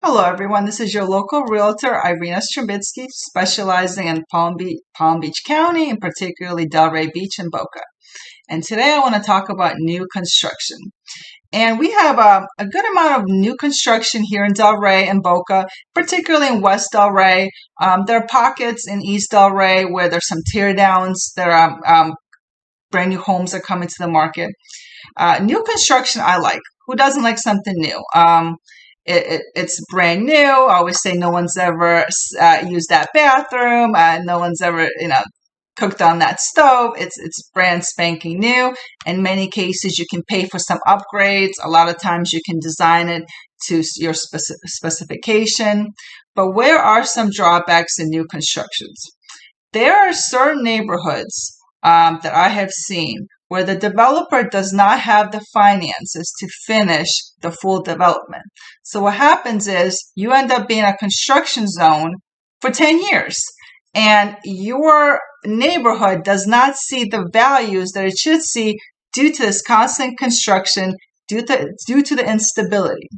Hello, everyone. This is your local realtor, Irina Strambitsky, specializing in Palm Beach County, and particularly Delray Beach and Boca. And today I want to talk about new construction. And we have a good amount of new construction here in Delray and Boca, particularly in West Delray. There are pockets in East Delray where there's some tear downs. There are brand new homes that are coming to the market. New construction I like. Who doesn't like something new? It's brand new. I always say no one's ever used that bathroom. No one's ever, cooked on that stove. It's brand spanking new. In many cases, you can pay for some upgrades. A lot of times, you can design it to your specification. But where are some drawbacks in new constructions? There are certain neighborhoods that I have seen where the developer does not have the finances to finish the full development. So what happens is you end up being a construction zone for 10 years, and your neighborhood does not see the values that it should see due to this constant construction, due to the instability.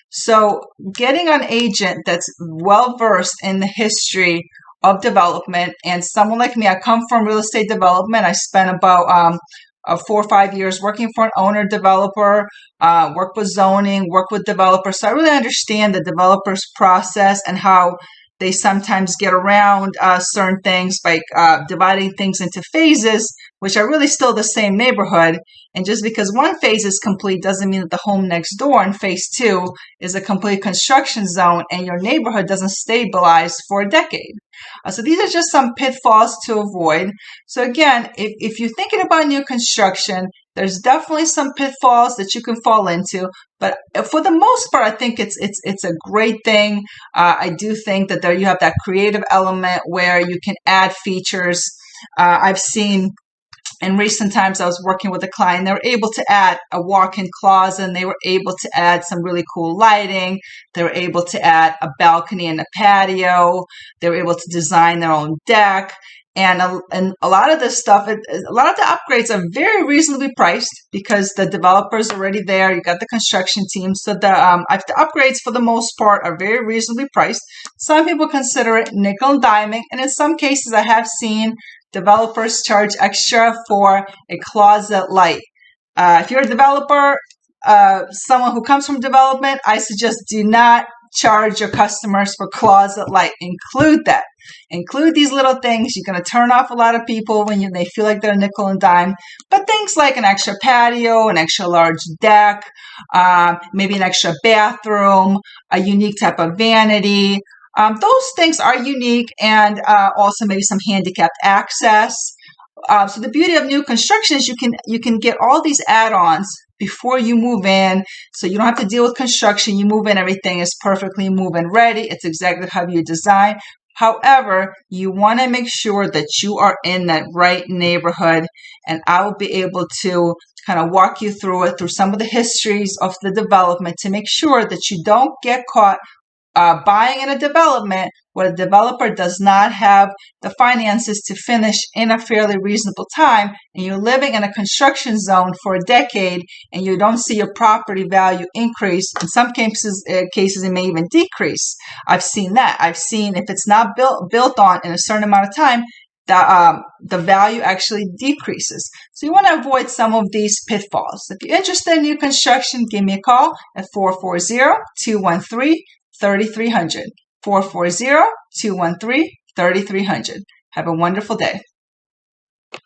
So getting an agent that's well-versed in the history of development, and someone like me, I come from real estate development. I spent about 4 or 5 years working for an owner developer, work with zoning, work with developers. So I really understand the developer's process and how they sometimes get around certain things by dividing things into phases, which are really still the same neighborhood. And just because one phase is complete doesn't mean that the home next door in phase 2 is a complete construction zone and your neighborhood doesn't stabilize for a decade. So these are just some pitfalls to avoid. So again, if you're thinking about new construction, there's definitely some pitfalls that you can fall into. But for the most part, I think it's a great thing. I do think that there you have that creative element where you can add features. I've seen in recent times, I was working with a client. They were able to add a walk-in closet, and they were able to add some really cool lighting. They were able to add a balcony and a patio. They were able to design their own deck. And a lot of this stuff, a lot of the upgrades are very reasonably priced because the developer's already there. You got the construction team. So the upgrades, for the most part, are very reasonably priced. Some people consider it nickel and diming. And in some cases, I have seen developers charge extra for a closet light. If you're a developer, someone who comes from development, I suggest do not charge your customers for closet light. Include that. Include these little things. You're going to turn off a lot of people when they feel like they're nickel and dime. But things like an extra patio, an extra large deck, maybe an extra bathroom, a unique type of vanity. Those things are unique, and also maybe some handicapped access. So the beauty of new construction is you can get all these add-ons before you move in, so you don't have to deal with construction. You move in, everything is perfectly move-in ready. It's exactly how you design. However, you want to make sure that you are in that right neighborhood, and I will be able to kind of walk you through it, through some of the histories of the development, to make sure that you don't get caught buying in a development where the developer does not have the finances to finish in a fairly reasonable time, and you're living in a construction zone for a decade and you don't see your property value increase. In some cases it may even decrease. I've seen that. I've seen if it's not built on in a certain amount of time, the value actually decreases. So you want to avoid some of these pitfalls. If you're interested in new construction, give me a call at 440-213-3300. 440-213-3300. Have a wonderful day.